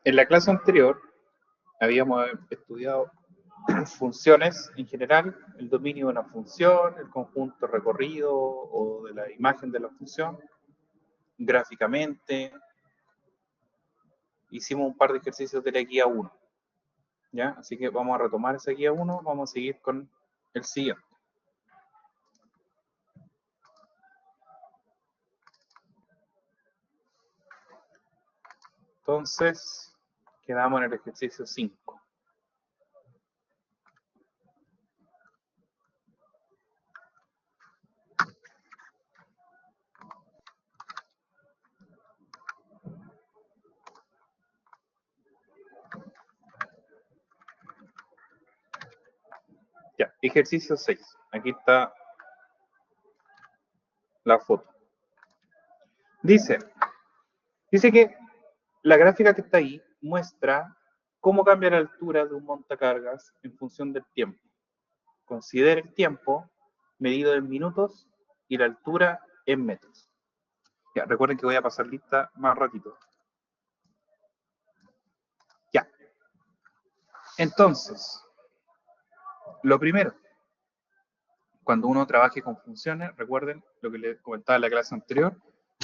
En la clase anterior habíamos estudiado funciones en general, el dominio de una función, el conjunto recorrido o de la imagen de la función, gráficamente. Hicimos un par de ejercicios de la guía 1, ¿ya? Así que vamos a retomar esa guía 1, vamos a seguir con el siguiente. Entonces, quedamos en el ejercicio 5. Ya, ejercicio 6. Aquí está la foto. Dice que la gráfica que está ahí muestra cómo cambia la altura de un montacargas en función del tiempo. Considere el tiempo medido en minutos y la altura en metros. Ya, recuerden que voy a pasar lista más ratito. Ya. Entonces, lo primero, cuando uno trabaje con funciones, recuerden lo que les comentaba en la clase anterior,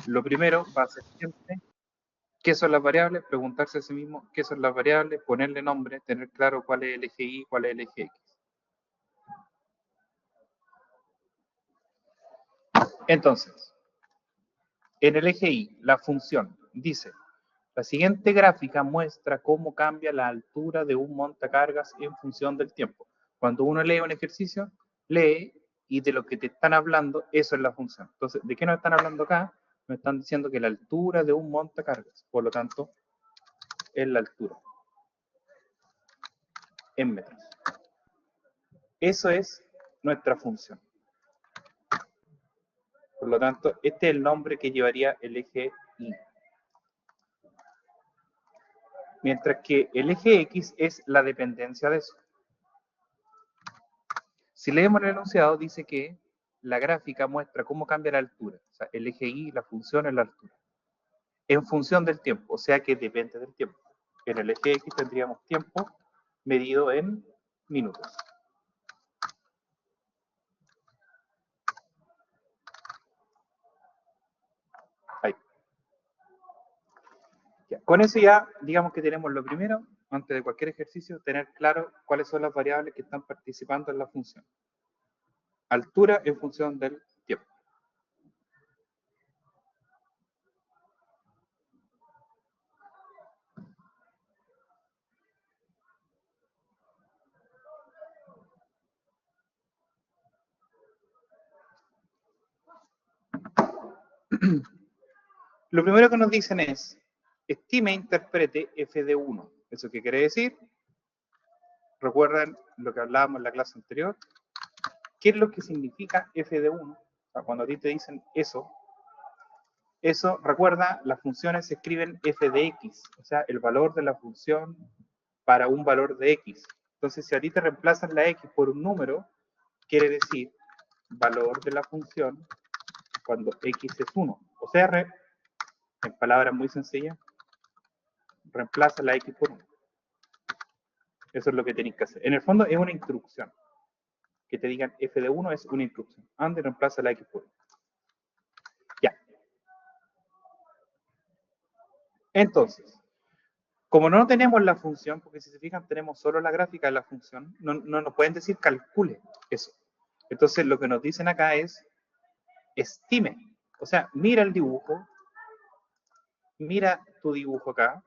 lo primero va a ser siempre qué son las variables, preguntarse a sí mismo qué son las variables, ponerle nombre, tener claro cuál es el eje Y, cuál es el eje X. Entonces, en el eje Y, la función dice, la siguiente gráfica muestra cómo cambia la altura de un montacargas en función del tiempo. Cuando uno lee un ejercicio, lee y de lo que te están hablando, eso es la función. Entonces, ¿de qué nos están hablando acá? Nos están diciendo que la altura de un montacargas, por lo tanto, es la altura en metros. Eso es nuestra función. Por lo tanto, este es el nombre que llevaría el eje Y. Mientras que el eje X es la dependencia de eso. Si leemos el enunciado, dice que la gráfica muestra cómo cambia la altura. O sea, el eje Y, la función es la altura. En función del tiempo, o sea que depende del tiempo. En el eje X tendríamos tiempo medido en minutos. Ahí. Ya. Con eso ya, digamos que tenemos lo primero, antes de cualquier ejercicio, tener claro cuáles son las variables que están participando en la función. Altura en función del tiempo. Lo primero que nos dicen es, estime e interprete f de 1. ¿Eso qué quiere decir? ¿Recuerdan lo que hablábamos en la clase anterior? ¿Qué es lo que significa f de 1? O sea, cuando a ti te dicen eso, recuerda, las funciones se escriben f de x, o sea, el valor de la función para un valor de x. Entonces, si a ti te reemplazan la x por un número, quiere decir valor de la función cuando x es 1. O sea, en palabras muy sencillas, reemplaza la x por 1. Eso es lo que tenéis que hacer. En el fondo es una instrucción. Que te digan f de 1 es una instrucción. Ande, reemplaza la x por 1. Ya. Entonces, como no tenemos la función, porque si se fijan tenemos solo la gráfica de la función, no nos pueden decir calcule eso. Entonces lo que nos dicen acá es estime. O sea, mira el dibujo, mira tu dibujo acá,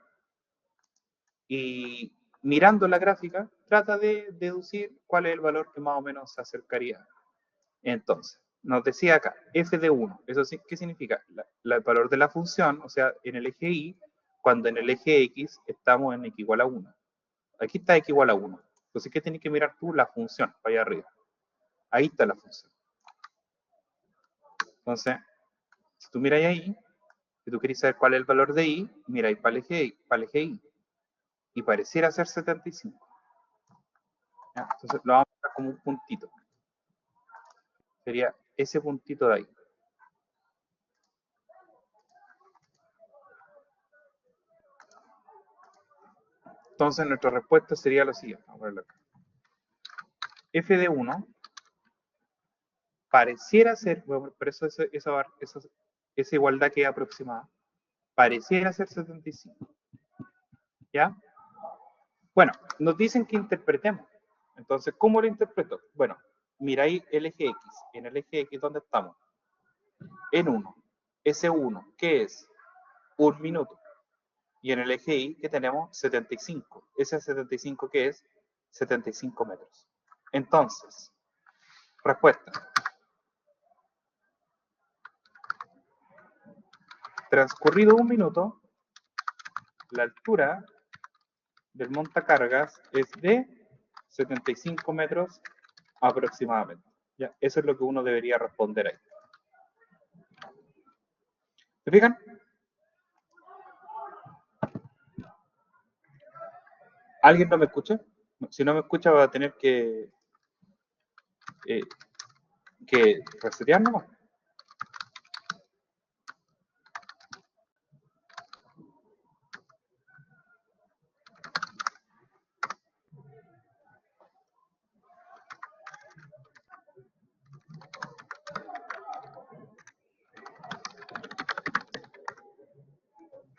y mirando la gráfica, trata de deducir cuál es el valor que más o menos se acercaría. Entonces, nos decía acá, f de 1, ¿eso sí, qué significa? El valor de la función, o sea, en el eje Y, cuando en el eje X estamos en x igual a 1. Aquí está x igual a 1. Entonces, ¿qué tienes que mirar tú? La función, para allá arriba. Ahí está la función. Entonces, si tú miras ahí, si tú querés saber cuál es el valor de Y, mira ahí para el eje Y. Y pareciera ser 75. ¿Ya? Entonces, lo vamos a dar como un puntito. Sería ese puntito de ahí. Entonces nuestra respuesta sería lo siguiente. Vamos a ponerlo acá. F de 1 pareciera ser, bueno, por eso esa igualdad que es aproximada, pareciera ser 75. ¿Ya? Bueno, nos dicen que interpretemos. Entonces, ¿cómo lo interpreto? Bueno, miráis el eje X. En el eje X, ¿dónde estamos? En 1. Ese 1, ¿qué es? 1 minuto. Y en el eje Y, ¿qué tenemos? 75. Ese 75, ¿qué es? 75 metros. Entonces, respuesta. Transcurrido 1 minuto, la altura del montacargas es de 75 metros aproximadamente. ¿Ya? Eso es lo que uno debería responder ahí. ¿Se fijan? ¿Alguien no me escucha? Si no me escucha, va a tener que resetear nomás.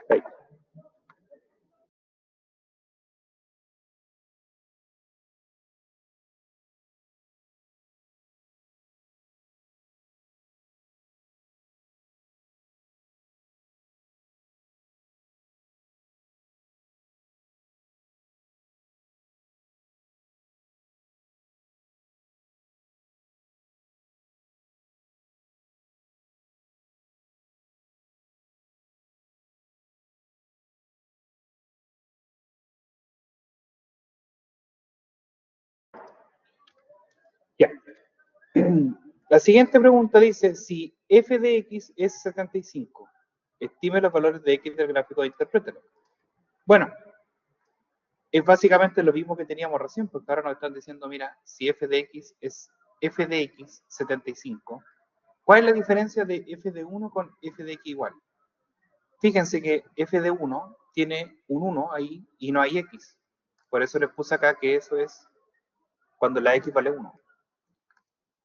Ahí. Ya. La siguiente pregunta dice, si f de x es 75, estime los valores de x del gráfico e interprételo. Bueno, es básicamente lo mismo que teníamos recién, porque ahora nos están diciendo, mira, si f de x es f de x 75, ¿cuál es la diferencia de f de 1 con f de x igual? Fíjense que f de 1 tiene un 1 ahí y no hay x. Por eso les puse acá que eso es cuando la x vale 1.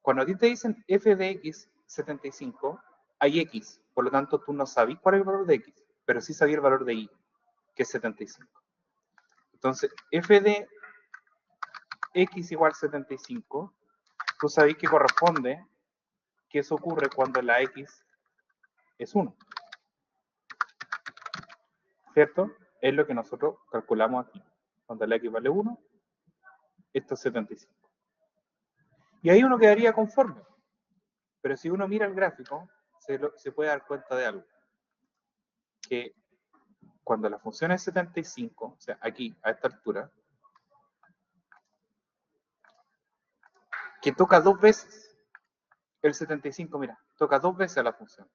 Cuando a ti te dicen f de x 75, hay x. Por lo tanto, tú no sabes cuál es el valor de x, pero sí sabías el valor de y, que es 75. Entonces, f de x igual 75, tú sabes que corresponde que eso ocurre cuando la x es 1. ¿Cierto? Es lo que nosotros calculamos aquí. Cuando la x vale 1, esto es 75. Y ahí uno quedaría conforme. Pero si uno mira el gráfico, se puede dar cuenta de algo. Que cuando la función es 75, o sea, aquí, a esta altura, que toca 2 veces el 75, mira, toca 2 veces a la función.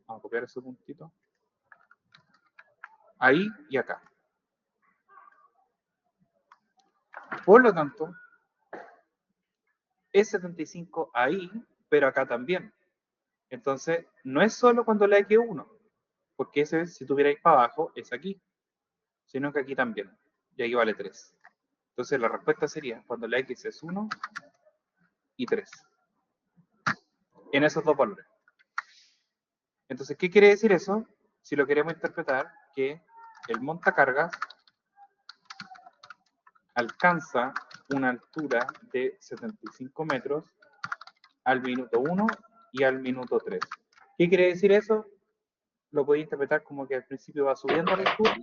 Vamos a copiar ese puntito. Ahí y acá. Por lo tanto, es 75 ahí, pero acá también. Entonces, no es solo cuando la x es 1, porque ese, si tuvierais para abajo, es aquí, sino que aquí también. Y aquí vale 3. Entonces, la respuesta sería cuando la x es 1 y 3. En esos dos valores. Entonces, ¿qué quiere decir eso? Si lo queremos interpretar, que el montacargas alcanza una altura de 75 metros al minuto 1 y al minuto 3. ¿Qué quiere decir eso? Lo podéis interpretar como que al principio va subiendo la altura,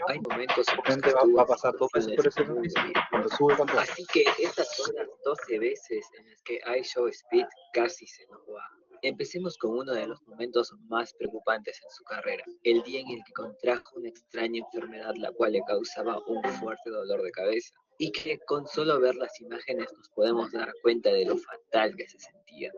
hay momentos donde va a pasar 2 veces por el 75, cuando sube, cuando baja. Así que estas son las 12 veces en las que iShowSpeed casi se nos va. Empecemos con uno de los momentos más preocupantes en su carrera, el día en el que contrajo una extraña enfermedad la cual le causaba un fuerte dolor de cabeza, y que con solo ver las imágenes nos podemos dar cuenta de lo fatal que se sentía.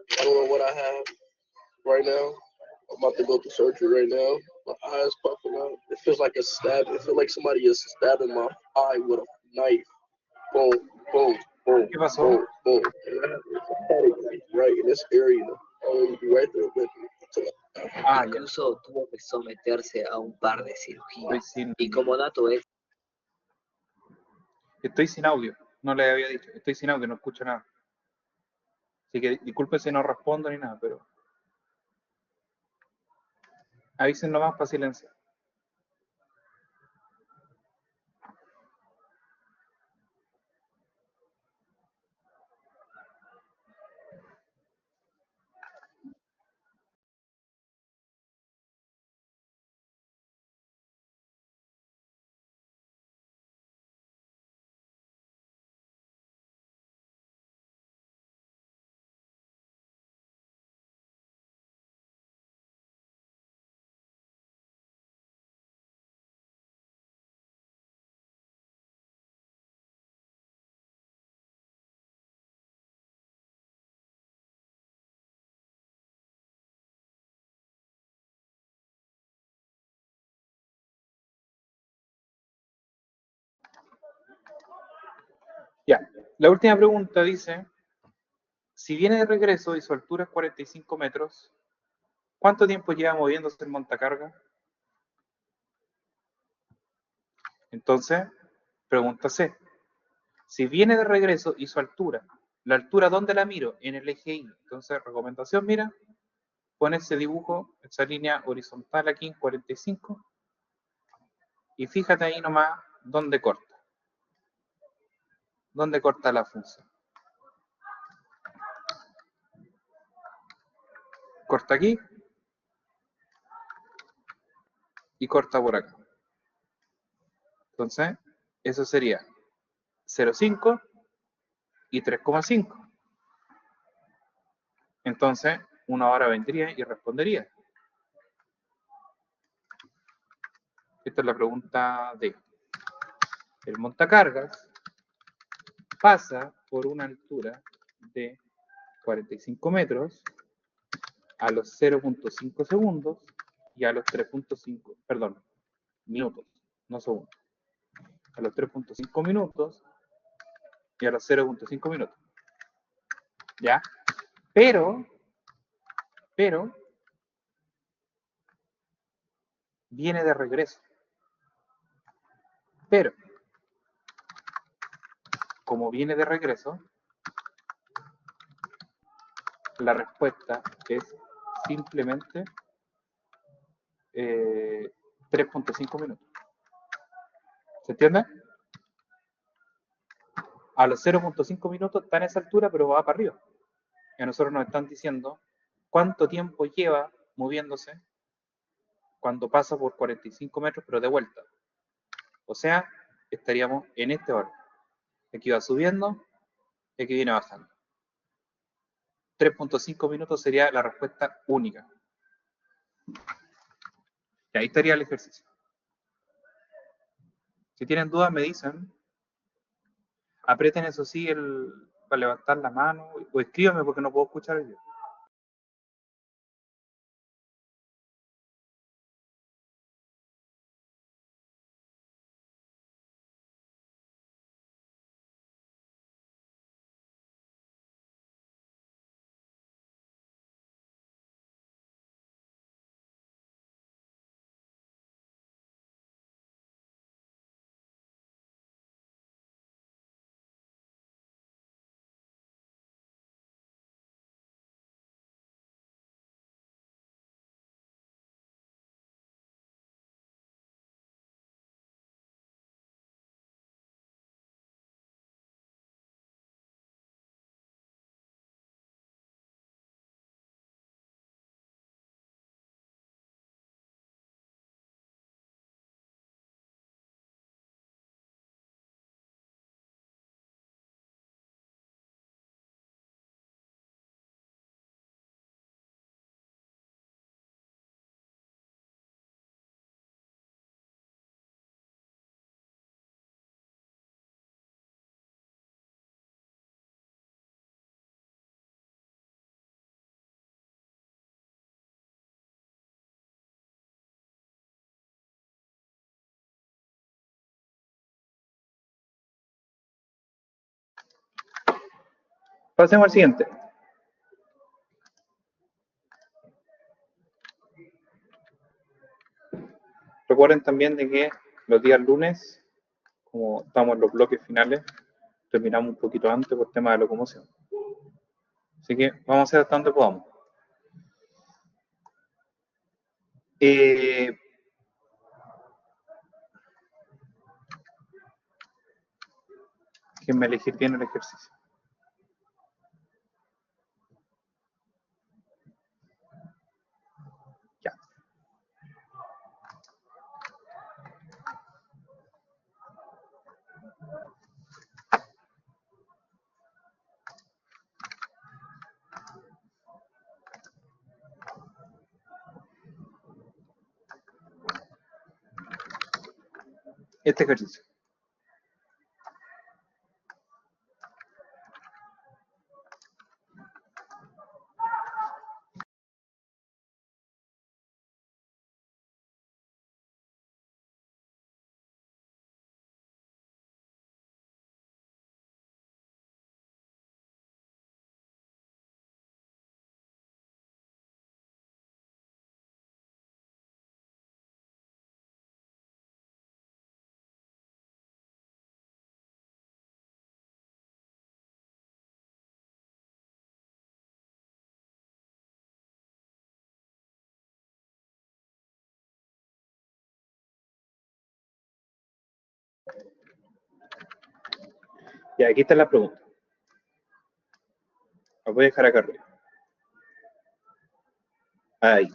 I'm about to go through surgery right now. My eye's puffing out. It feels like a stab. It feels like somebody is stabbing my eye with a knife. Boom, boom, boom. ¿Qué pasó? Boom, boom. And I have a headache right in this area. Oh, you right there with me. Ah, ya. Incluso tuvo que someterse a un par de Estoy cirugías. sin, Y como dato estoy sin audio. No le había dicho. Estoy sin audio, no escucho nada. Así que disculpe si no respondo ni nada, pero avisen nomás para silenciar. Ya. La última pregunta dice, si viene de regreso y su altura es 45 metros, ¿cuánto tiempo lleva moviéndose el montacarga? Entonces, pregunta C. Si viene de regreso y su altura, ¿la altura dónde la miro? En el eje Y. Entonces, recomendación, mira, pon ese dibujo, esa línea horizontal aquí en 45 y fíjate ahí nomás dónde corta. ¿Dónde corta la función? Corta aquí y corta por acá. Entonces, eso sería 0,5 y 3,5. Entonces, uno ahora vendría y respondería. Esta es la pregunta D. El montacargas pasa por una altura de 45 metros a los 0,5 segundos y a los 3,5, perdón, minutos, no segundos. A los 3,5 minutos y a los 0,5 minutos. ¿Ya? Pero, viene de regreso. Pero, como viene de regreso, la respuesta es simplemente 3,5 minutos. ¿Se entiende? A los 0,5 minutos está en esa altura, pero va para arriba. Y a nosotros nos están diciendo cuánto tiempo lleva moviéndose cuando pasa por 45 metros, pero de vuelta. O sea, estaríamos en este orden. Aquí va subiendo y aquí viene bajando. 3,5 minutos sería la respuesta única. Y ahí estaría el ejercicio. Si tienen dudas, me dicen. Aprieten eso sí para levantar la mano o escríbanme porque no puedo escuchar el video. Pasemos al siguiente. Recuerden también de que los días lunes, como estamos en los bloques finales, terminamos un poquito antes por tema de locomoción. Así que vamos a hacer hasta donde podamos. Déjenme elegir bien el ejercicio. Ya. Este ejercicio. Ya, aquí está la pregunta. La voy a dejar acá arriba. Ahí.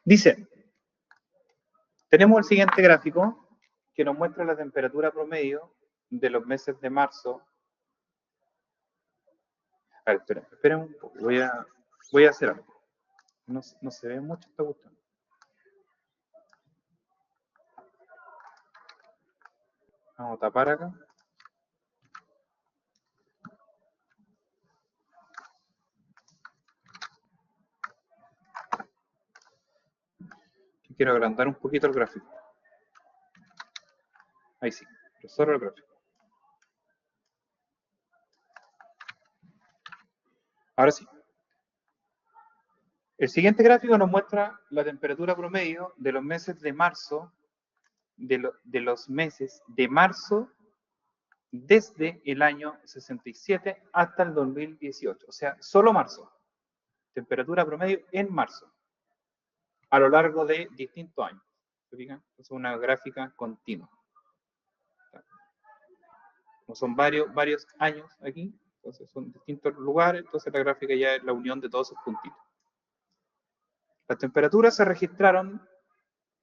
Dice, tenemos el siguiente gráfico que nos muestra la temperatura promedio de los meses de marzo. A ver, esperen un poco. Voy a hacer algo. No se ve mucho esta cuestión. Vamos a tapar acá. Quiero agrandar un poquito el gráfico. Ahí sí, solo el gráfico. Ahora sí. El siguiente gráfico nos muestra la temperatura promedio de los meses de marzo, de los meses de marzo desde el año 67 hasta el 2018. O sea, solo marzo. Temperatura promedio en marzo. A lo largo de distintos años. ¿Se fijan? Es una gráfica continua. Como son varios años aquí, entonces son distintos lugares, entonces la gráfica ya es la unión de todos esos puntitos. Las temperaturas se registraron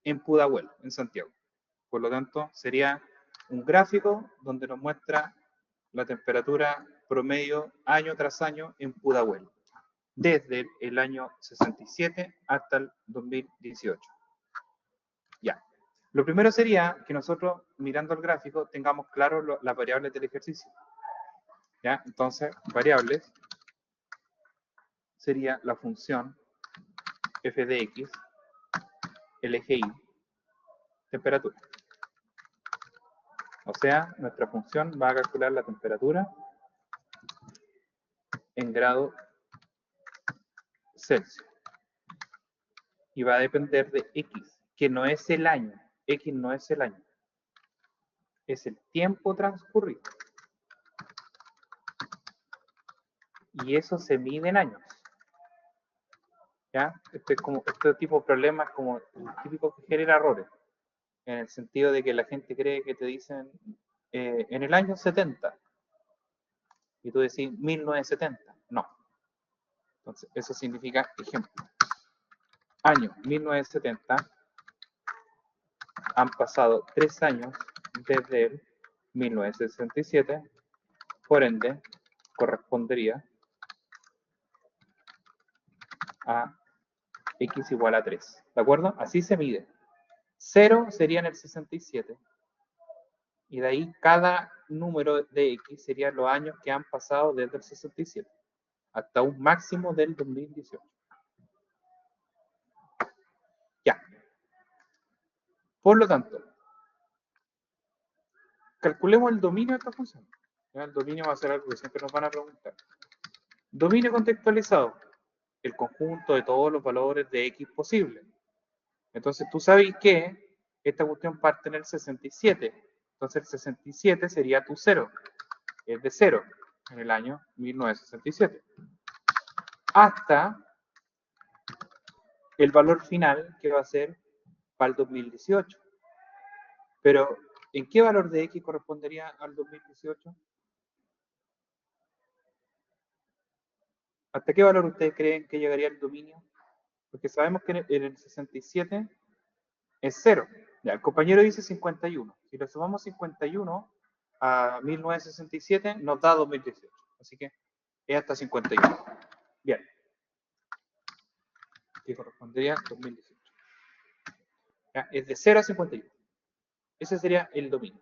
en Pudahuel, en Santiago. Por lo tanto, sería un gráfico donde nos muestra la temperatura promedio año tras año en Pudahuel, desde el año 67 hasta el 2018. Ya. Lo primero sería que nosotros, mirando el gráfico, tengamos claro las variables del ejercicio. ¿Ya? Entonces, variables sería la función f de x, el eje y, temperatura. O sea, nuestra función va a calcular la temperatura en grado Celsius. Y va a depender de x, que no es el año. X no es el año. Es el tiempo transcurrido. Y eso se mide en años. ¿Ya? Este tipo de problemas como el típico que genera errores. En el sentido de que la gente cree que te dicen en el año 70. Y tú decís 1970. No. Entonces, eso significa, ejemplo, año 1970, han pasado 3 años desde el 1967, por ende, correspondería a x igual a 3. ¿De acuerdo? Así se mide. 0 sería en el 67. Y de ahí cada número de x serían los años que han pasado desde el 67 hasta un máximo del 2018. Ya. Por lo tanto, calculemos el dominio de esta función. ¿Ya? El dominio va a ser algo que siempre nos van a preguntar. Dominio contextualizado. El conjunto de todos los valores de x posibles. Entonces tú sabes que esta cuestión parte en el 67. Entonces el 67 sería tu 0. Es de 0 en el año 1967. Hasta el valor final que va a ser para el 2018. Pero, ¿en qué valor de X correspondería al 2018? ¿Hasta qué valor ustedes creen que llegaría el dominio? Porque sabemos que en el 67 es 0. Ya, el compañero dice 51. Si le sumamos 51 a 1967, nos da 2018. Así que es hasta 51. Bien. Que correspondería a 2018. Ya, es de 0 a 51. Ese sería el dominio.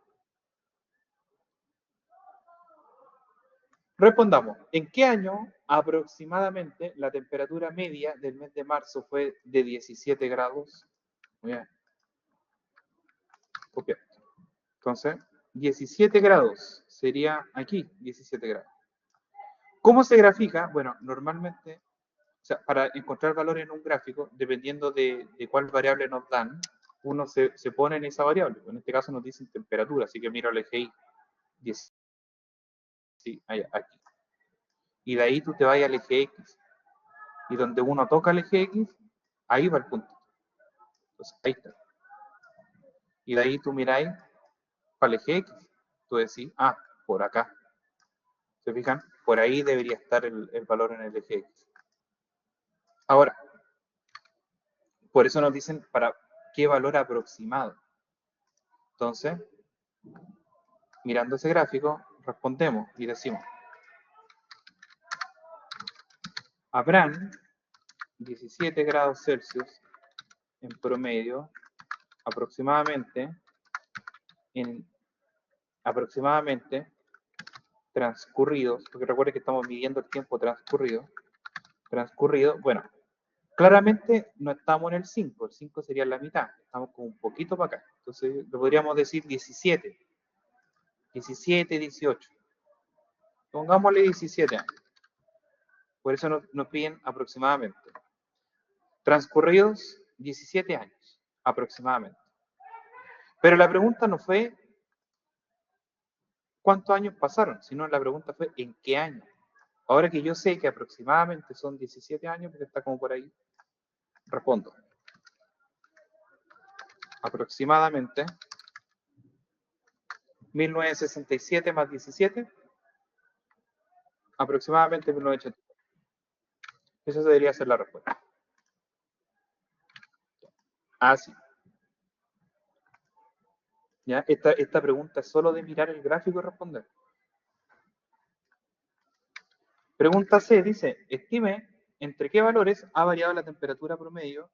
Respondamos, ¿en qué año aproximadamente la temperatura media del mes de marzo fue de 17 grados? Muy bien. Copiar. Entonces, 17 grados sería aquí, 17 grados. ¿Cómo se grafica? Bueno, normalmente, o sea, para encontrar valor en un gráfico, dependiendo de cuál variable nos dan, uno se pone en esa variable. En este caso nos dicen temperatura, así que miro el eje Y. 10, sí, allá, aquí. Y de ahí tú te vas al eje X. Y donde uno toca el eje X, ahí va el punto. Entonces, ahí está. Y de ahí tú miráis para el eje X. Tú decís, ah, por acá. ¿Se fijan? Por ahí debería estar el valor en el eje X. Ahora, por eso nos dicen para qué valor aproximado. Entonces, mirando ese gráfico, respondemos y decimos, habrán 17 grados Celsius en promedio aproximadamente transcurridos, porque recuerden que estamos midiendo el tiempo transcurrido, bueno, claramente no estamos en el 5 sería la mitad, estamos como un poquito para acá, entonces lo podríamos decir 17, 18, pongámosle 17 años, por eso nos piden aproximadamente, transcurridos 17 años, aproximadamente, pero la pregunta no fue cuántos años pasaron, sino la pregunta fue en qué año. Ahora que yo sé que aproximadamente son 17 años, porque está como por ahí, respondo. Aproximadamente 1967 más 17, aproximadamente 1980. Esa debería ser la respuesta. Así. ¿Ya? Esta pregunta es solo de mirar el gráfico y responder. Pregunta C dice, estime entre qué valores ha variado la temperatura promedio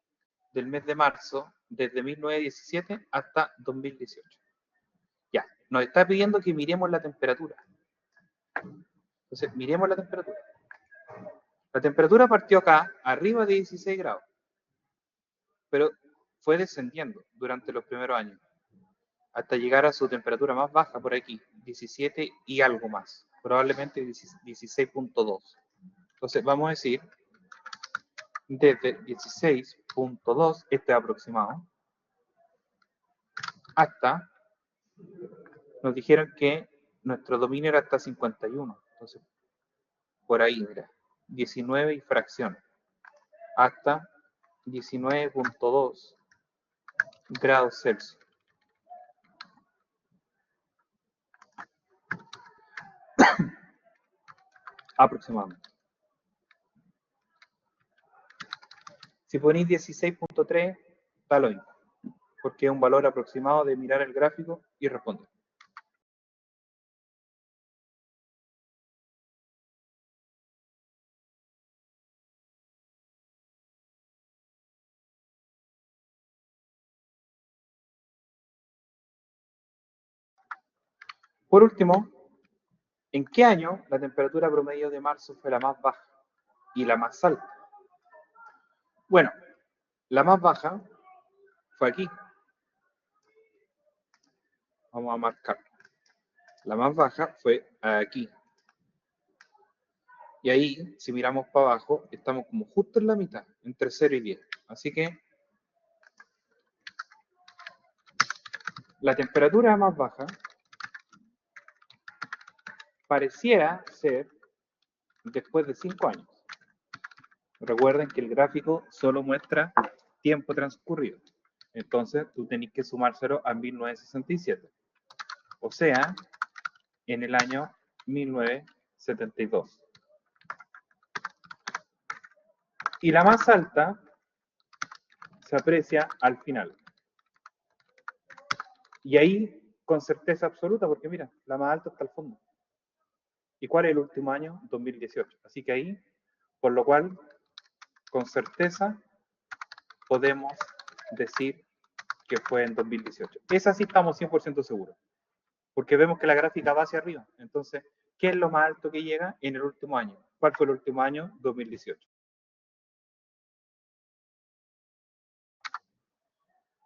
del mes de marzo desde 1917 hasta 2018. Ya, nos está pidiendo que miremos la temperatura. Entonces, miremos la temperatura. La temperatura partió acá, arriba de 16 grados, pero fue descendiendo durante los primeros años, hasta llegar a su temperatura más baja por aquí, 17 y algo más, probablemente 16.2. Entonces, vamos a decir, desde 16.2, este aproximado, hasta, nos dijeron que nuestro dominio era hasta 51. Entonces, por ahí, mira, 19 y fracción, hasta 19.2 grados Celsius. Aproximadamente. Si ponéis 16.3, está lo mismo, porque es un valor aproximado de mirar el gráfico y responder. Por último, ¿en qué año la temperatura promedio de marzo fue la más baja y la más alta? Bueno, la más baja fue aquí. Vamos a marcar. La más baja fue aquí. Y ahí, si miramos para abajo, estamos como justo en la mitad, entre 0 y 10. Así que La temperatura más baja pareciera ser después de 5 años. Recuerden que el gráfico solo muestra tiempo transcurrido. Entonces, tú tenés que sumárselo a 1967. O sea, en el año 1972. Y la más alta se aprecia al final. Y ahí, con certeza absoluta, porque mira, la más alta está al fondo. ¿Y cuál es el último año? 2018. Así que ahí, por lo cual, con certeza, podemos decir que fue en 2018. Esa sí estamos 100% seguros. Porque vemos que la gráfica va hacia arriba. Entonces, ¿qué es lo más alto que llega en el último año? ¿Cuál fue el último año? 2018.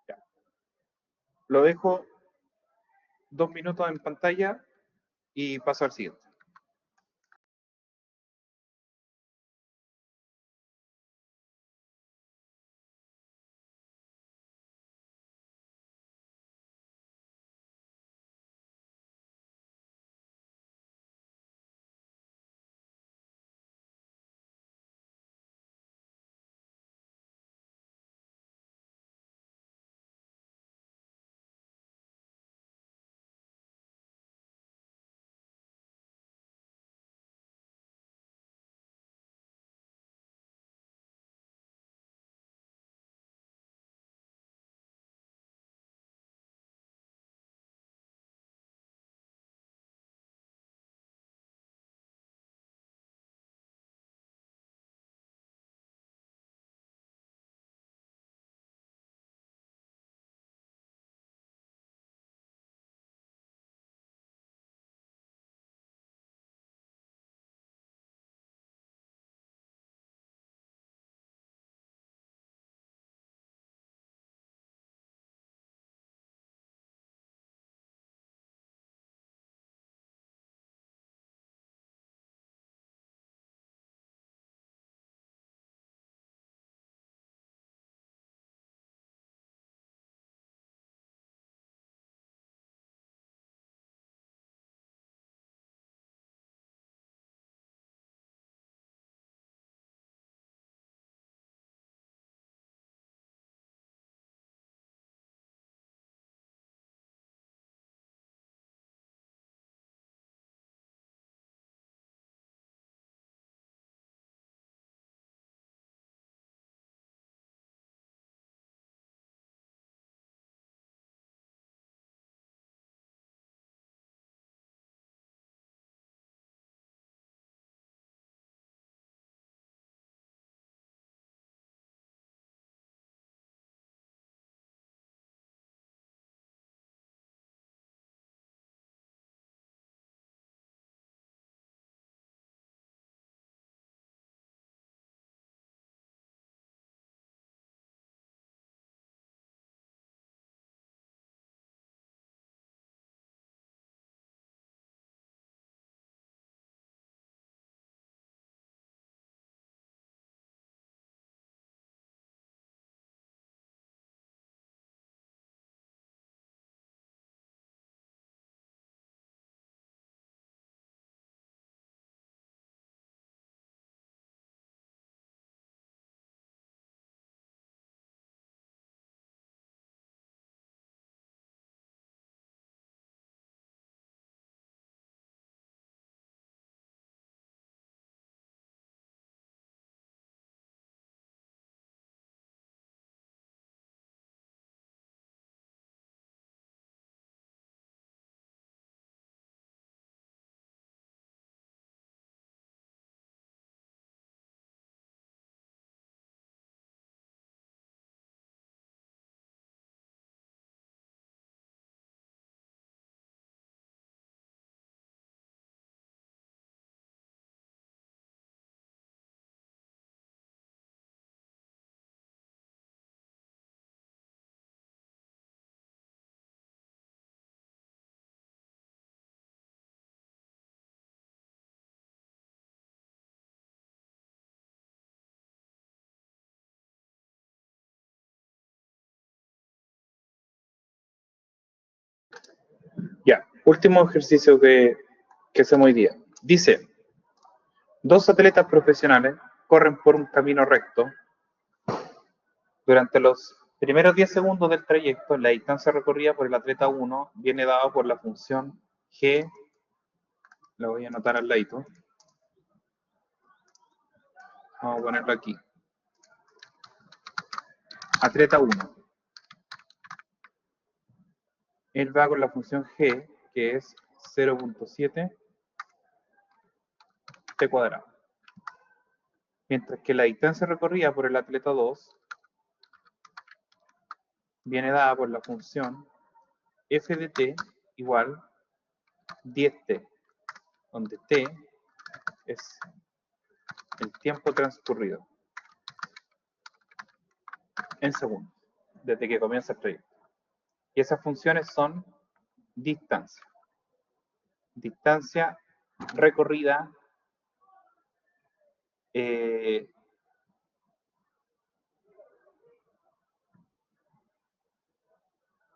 Ya. Lo dejo 2 minutos en pantalla y paso al siguiente. Último ejercicio que hacemos hoy día. Dice, dos atletas profesionales corren por un camino recto. Durante los primeros 10 segundos del trayecto, la distancia recorrida por el atleta 1 viene dada por la función G, la voy a anotar al ladito. Vamos a ponerlo aquí. Atleta 1. Él va con la función G, que es 0.7 t cuadrado. Mientras que la distancia recorrida por el atleta 2 viene dada por la función f de t igual 10t, donde t es el tiempo transcurrido en segundos, desde que comienza el trayecto. Y esas funciones son distancia. Distancia recorrida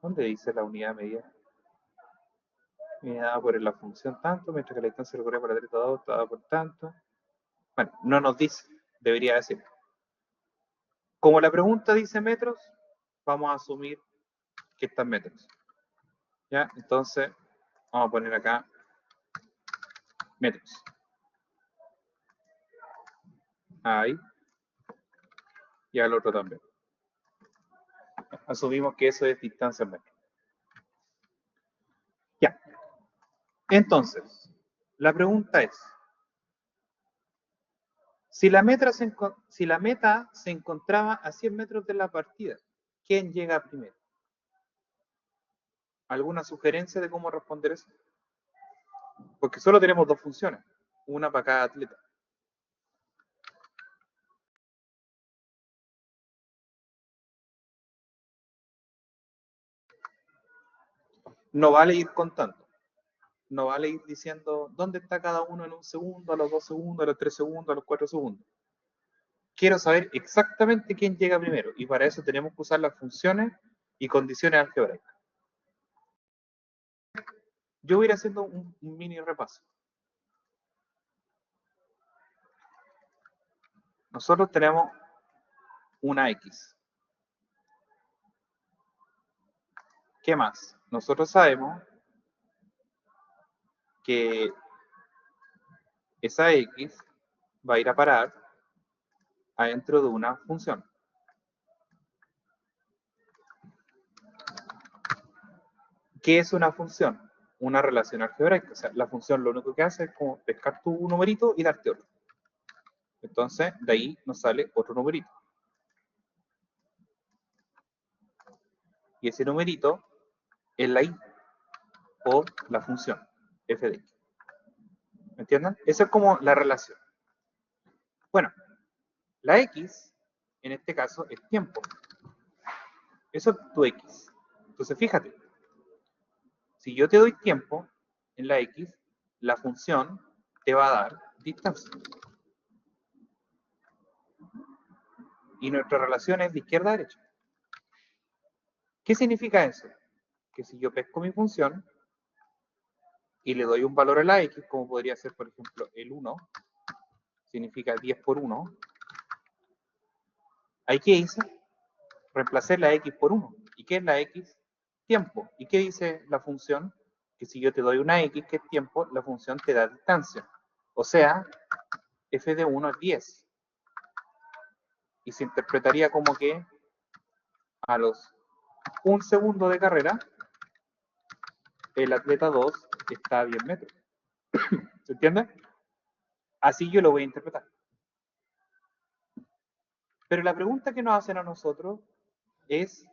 ¿dónde dice la unidad de medida? Viene dada por la función tanto, mientras que la distancia recorrida por el atleta 2 está dada por tanto. Bueno, no nos dice, debería decir. Como la pregunta dice metros, vamos a asumir que está en metros. ¿Ya? Entonces, vamos a poner acá metros. Ahí. Y al otro también. Asumimos que eso es distancia en metros. Ya. Entonces, la pregunta es, si la meta se encontraba a 100 metros de la partida, ¿quién llega primero? ¿Alguna sugerencia de cómo responder eso? Porque solo tenemos dos funciones, una para cada atleta. No vale ir contando. No vale ir diciendo dónde está cada uno en un segundo, a los 2 segundos, a los 3 segundos, a los 4 segundos. Quiero saber exactamente quién llega primero y para eso tenemos que usar las funciones y condiciones algebraicas. Yo voy a ir haciendo un mini repaso. Nosotros tenemos una X. ¿Qué más? Nosotros sabemos que esa X va a ir a parar adentro de una función. ¿Qué es una función? Una relación algebraica. O sea, la función lo único que hace es como pescar tu numerito y darte otro. Entonces, de ahí nos sale otro numerito. Y ese numerito es la y o la función f de x. ¿Me entienden? Esa es como la relación. Bueno, la x, en este caso, es tiempo. Eso es tu x. Entonces, fíjate, si yo te doy tiempo en la x, la función te va a dar distancia. Y nuestra relación es de izquierda a derecha. ¿Qué significa eso? Que si yo pesco mi función y le doy un valor a la x, como podría ser, por ejemplo, el 1, significa 10 por 1, ¿ahí qué hice? Reemplacé la x por 1. ¿Y qué es la x? Tiempo. ¿Y qué dice la función? Que si yo te doy una x, que es tiempo, la función te da distancia. O sea, f de 1 es 10. Y se interpretaría como que a los 1 segundo de carrera, el atleta 2 está a 10 metros. ¿Se entiende? Así yo lo voy a interpretar. Pero la pregunta que nos hacen a nosotros es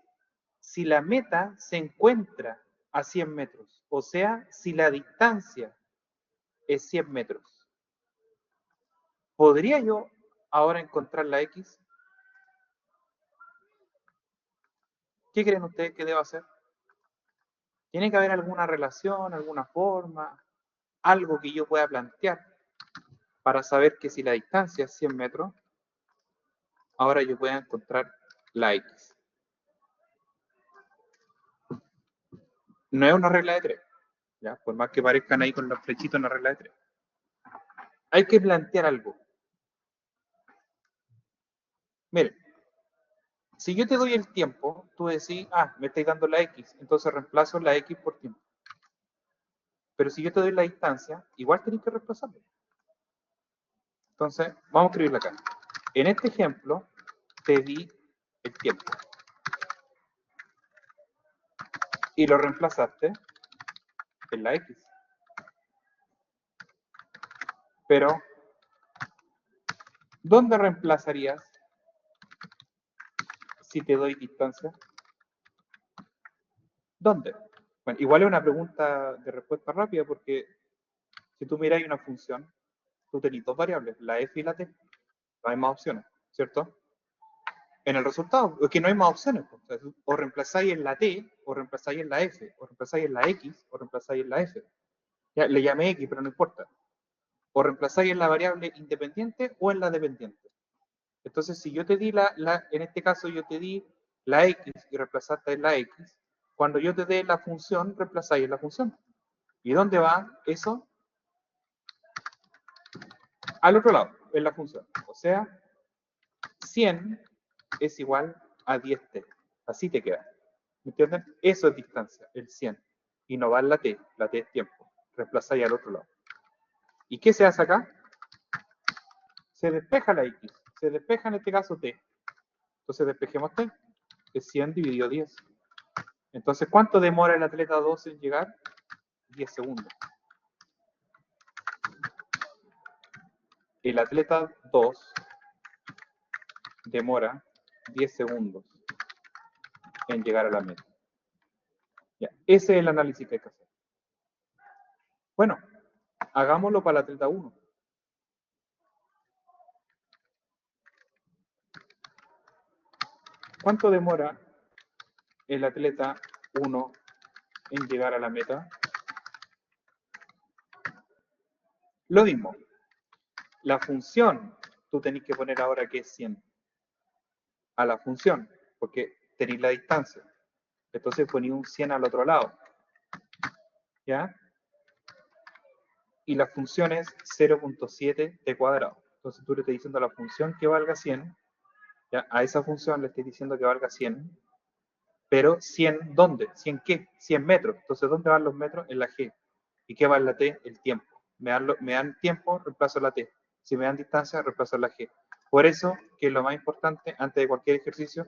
si la meta se encuentra a 100 metros. O sea, si la distancia es 100 metros. ¿Podría yo ahora encontrar la X? ¿Qué creen ustedes que debo hacer? Tiene que haber alguna relación, alguna forma, algo que yo pueda plantear para saber que si la distancia es 100 metros, ahora yo pueda encontrar la X. No es una regla de 3. ¿ya? Por más que parezcan ahí con los flechitos en la regla de 3. Hay que plantear algo. Miren, si yo te doy el tiempo, tú decís, me estáis dando la X, entonces reemplazo la X por tiempo. Pero si yo te doy la distancia, igual tenés que reemplazarlo. Entonces, vamos a escribirla acá. En este ejemplo, te di el tiempo. Y lo reemplazaste en la X. Pero, ¿dónde reemplazarías si te doy distancia? ¿Dónde? Bueno, igual es una pregunta de respuesta rápida porque si tú miras una función, tú tenés dos variables, la f y la t. No hay más opciones, ¿cierto? En el resultado, es que no hay más opciones. O reemplazáis en la t, o reemplazáis en la f, o reemplazáis en la x, o reemplazáis en la f. Ya, le llamé x, pero no importa. O reemplazáis en la variable independiente o en la dependiente. Entonces, si yo te di en este caso yo te di la x y reemplazaste en la x, cuando yo te dé la función, reemplazáis en la función. ¿Y dónde va eso? Al otro lado, en la función. O sea, 100 es igual a 10t. Así te queda. ¿Me entienden? Eso es distancia, el 100. Y no va en la t es tiempo. Reemplazáis al otro lado. ¿Y qué se hace acá? Se despeja la x. Se despeja en este caso t. Entonces despejemos t. Es 100 dividido 10. Entonces, ¿cuánto demora el atleta 2 en llegar? 10 segundos. El atleta 2 demora 10 segundos en llegar a la meta. Ya, ese es el análisis que hay que hacer. Bueno, hagámoslo para el atleta 1. ¿Cuánto demora el atleta 1 en llegar a la meta? Lo mismo. La función, tú tenés que poner ahora que es 100. A la función, porque tenéis la distancia. Entonces poní un 100 al otro lado. ¿Ya? Y la función es 0.7 t cuadrado. Entonces tú le estás diciendo a la función que valga 100. ¿Ya? A esa función le estoy diciendo que valga 100. Pero 100, ¿dónde? ¿100 qué? 100 metros. Entonces, ¿dónde van los metros? En la G. ¿Y qué va en la T? El tiempo. Me dan tiempo, reemplazo la T. Si me dan distancia, reemplazo la G. Por eso, que lo más importante antes de cualquier ejercicio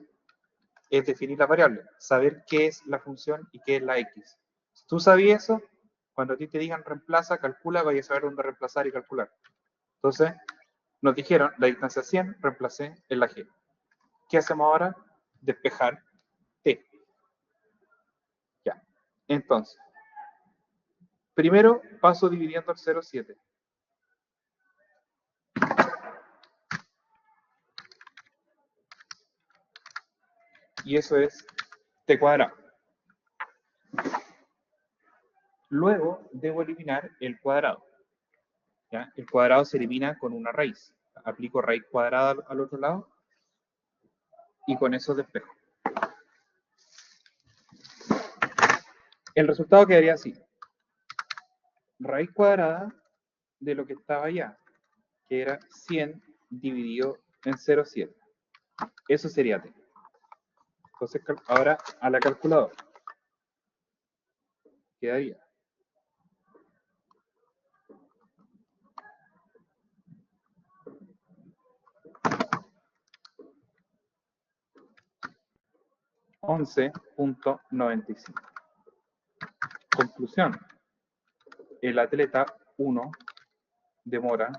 es definir la variable. Saber qué es la función y qué es la X. Si tú sabías eso, cuando a ti te digan reemplaza, calcula, vayas a saber dónde reemplazar y calcular. Entonces, nos dijeron la distancia 100, reemplacé en la G. ¿Qué hacemos ahora? Despejar T. Ya. Entonces, primero paso dividiendo el 0,7. Y eso es t cuadrado. Luego debo eliminar el cuadrado. ¿Ya? El cuadrado se elimina con una raíz. Aplico raíz cuadrada al otro lado y con eso despejo. El resultado quedaría así. Raíz cuadrada de lo que estaba allá, que era 100 dividido en 0,7. Eso sería t. Entonces, ahora a la calculadora. Quedaría 11.95. Conclusión. El atleta 1 demora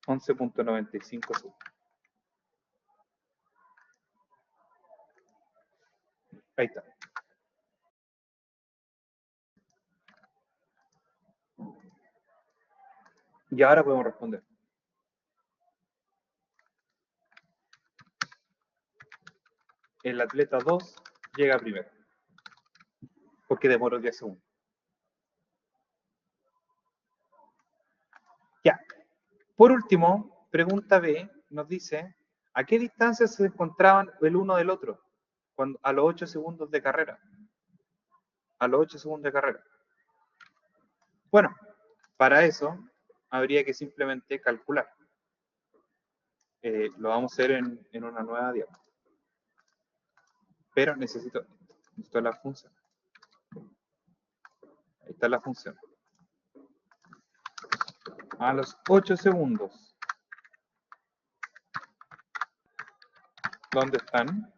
11.95 segundos. Ahí está. Y ahora podemos responder. El atleta 2 llega primero, porque demoró 10 segundos. Ya. Por último, pregunta B nos dice, ¿a qué distancia se encontraban el uno del otro a los 8 segundos de carrera? a los 8 segundos de carrera. Bueno, para eso habría que simplemente calcular. Lo vamos a hacer en una nueva diapositiva. Pero necesito la función. Ahí está la función. A los 8 segundos. ¿Dónde están?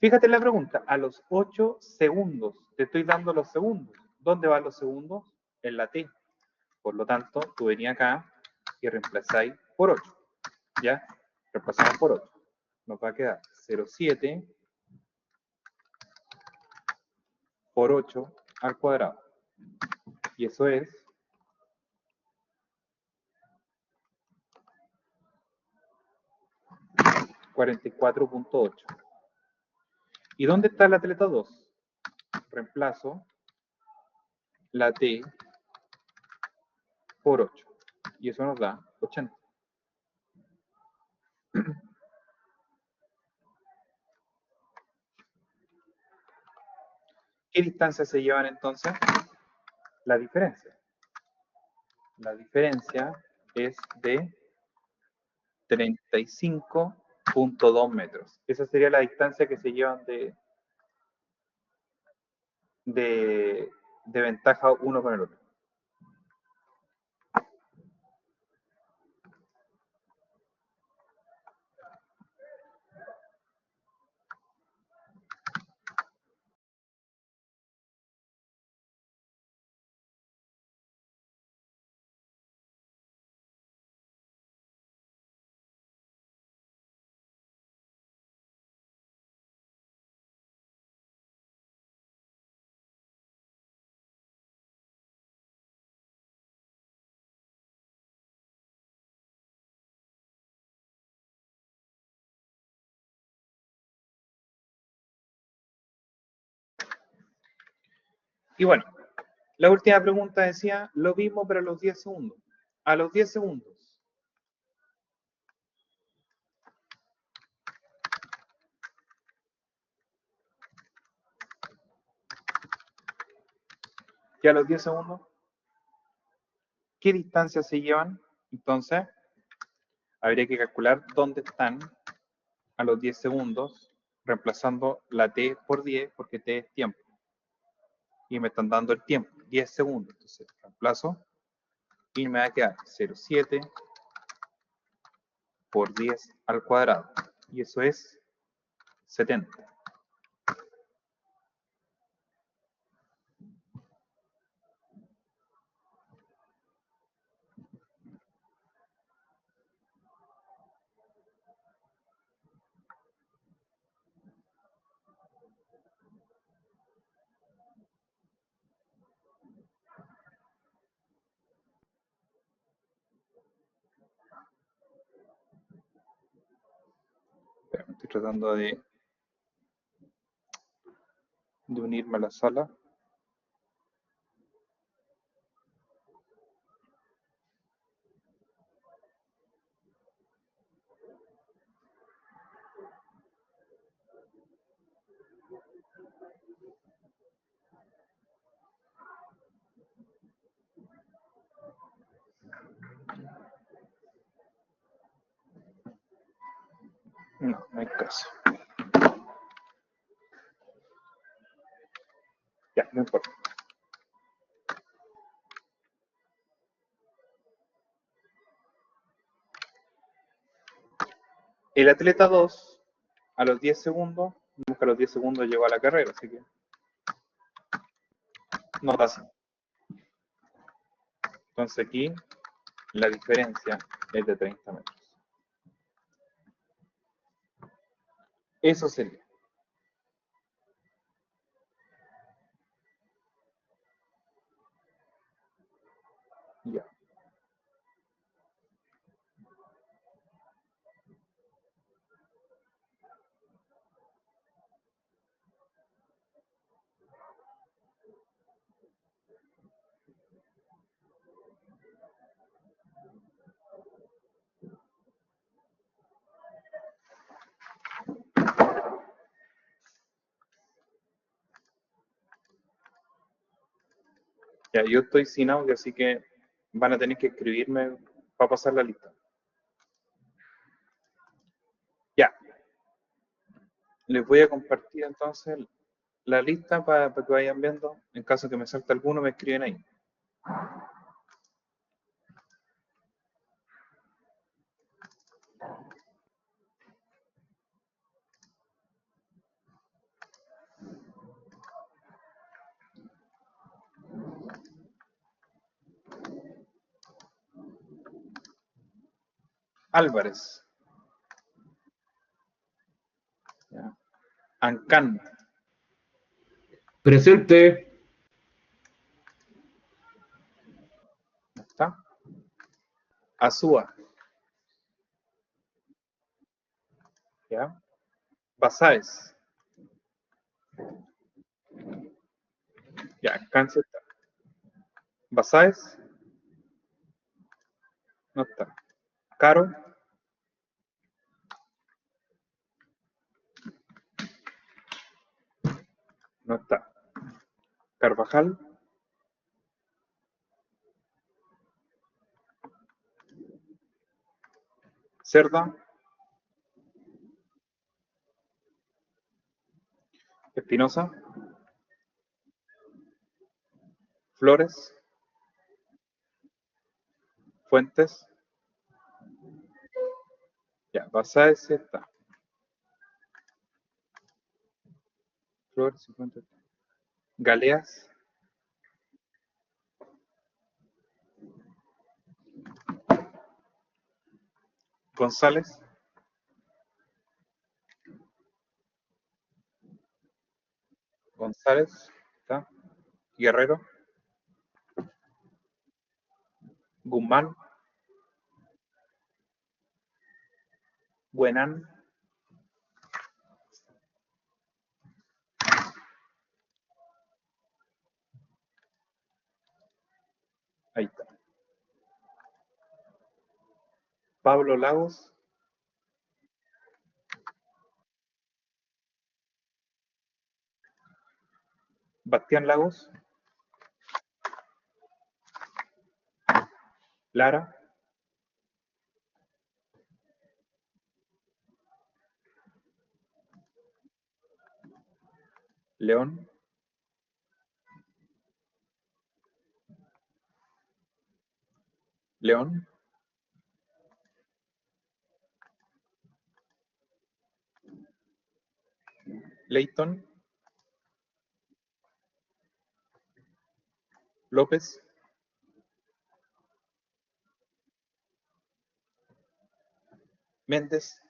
Fíjate en la pregunta. A los 8 segundos. Te estoy dando los segundos. ¿Dónde van los segundos? En la T. Por lo tanto, tú venís acá y reemplazáis por 8. ¿Ya? Reemplazamos por 8. Nos va a quedar 0,7 por 8 al cuadrado. Y eso es 44.8. ¿Y dónde está la atleta 2? Reemplazo la T por 8. Y eso nos da 80. ¿Qué distancia se llevan entonces? La diferencia. La diferencia es de 35.2 metros. Esa sería la distancia que se llevan de ventaja uno con el otro. Y bueno, la última pregunta decía lo mismo pero a los 10 segundos. A los 10 segundos. Y a los 10 segundos, ¿qué distancia se llevan? Entonces, habría que calcular dónde están a los 10 segundos, reemplazando la T por 10, porque T es tiempo. Y me están dando el tiempo, 10 segundos. Entonces, reemplazo y me va a quedar 0,7 por 10 al cuadrado. Y eso es 70. Estoy tratando de unirme a la sala. No, no hay caso. Ya, no importa. El atleta 2, a los 10 segundos, nunca a los 10 segundos llegó a la carrera, así que no pasa. Entonces aquí la diferencia es de 30 metros. Eso sería. Ya. Ya, yo estoy sin audio, así que van a tener que escribirme para pasar la lista. Ya, les voy a compartir entonces la lista para que vayan viendo. En caso que me salte alguno, me escriben ahí. Álvarez. Ya. Ancán. Presente. ¿Está? Azúa. ¿Ya? Basáez. Ya, Cáncer está. Basáez. No está. Caro. No está. Carvajal. Cerda. Espinosa. Flores. Fuentes. Ya, Basáez sí está. Flores y Fuentes. Galeas. González. González. ¿Está? Guerrero. Guzmán. Buenán. Ahí está. Pablo Lagos. Bastián Lagos. Lara. León. León. Leighton. López. Méndez.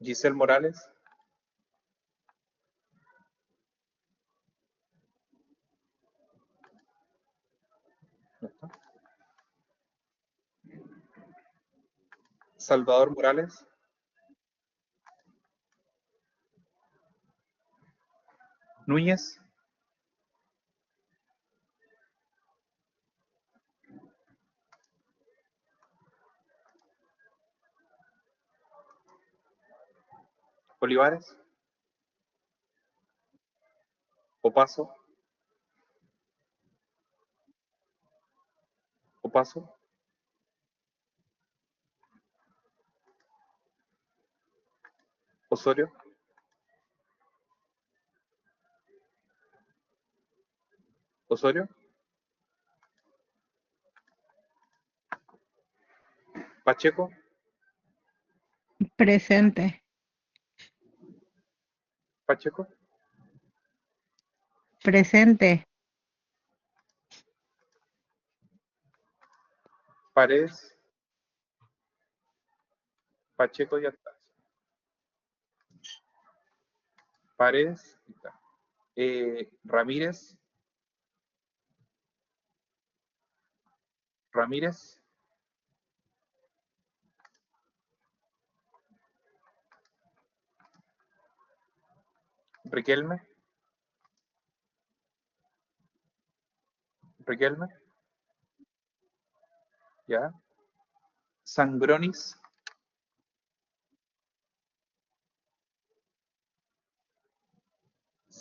Giselle Morales. ¿No está? Salvador Morales. Núñez. Olivares. Opaso. Opaso. Osorio. Osorio. Pacheco. Presente. Pacheco. Presente. Paredes. Pacheco ya está. Paredes. Ahí está. Ramírez. Ramírez. Riquelme. Riquelme. Ya. Sangronis.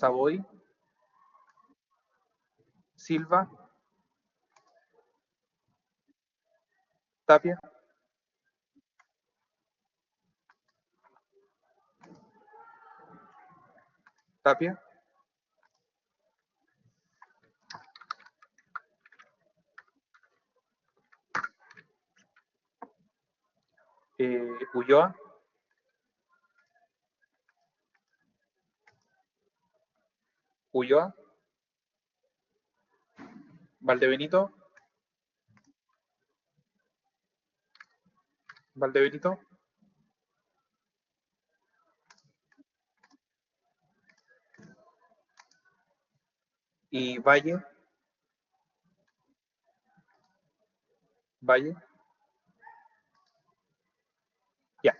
Savoy, Silva, Tapia, Tapia, Ulloa, Ulloa, Valdebenito, Valdebenito, y Valle, Valle. Ya.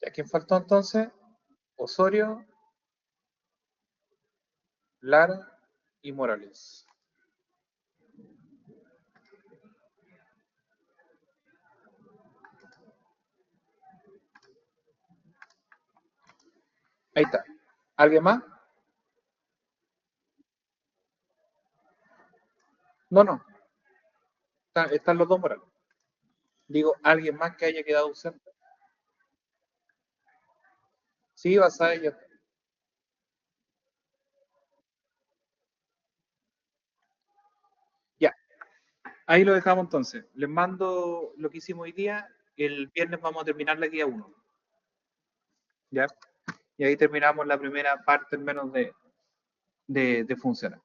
¿Ya quién faltó entonces? Osorio, Lara y Morales. Ahí está. ¿Alguien más? No, no. Están los dos Morales. Digo, ¿alguien más que haya quedado ausente? Sí, vas a ello. Ya. Ahí lo dejamos entonces. Les mando lo que hicimos hoy día. El viernes vamos a terminar la guía 1. ¿Ya? Y ahí terminamos la primera parte, al menos, de funcionar.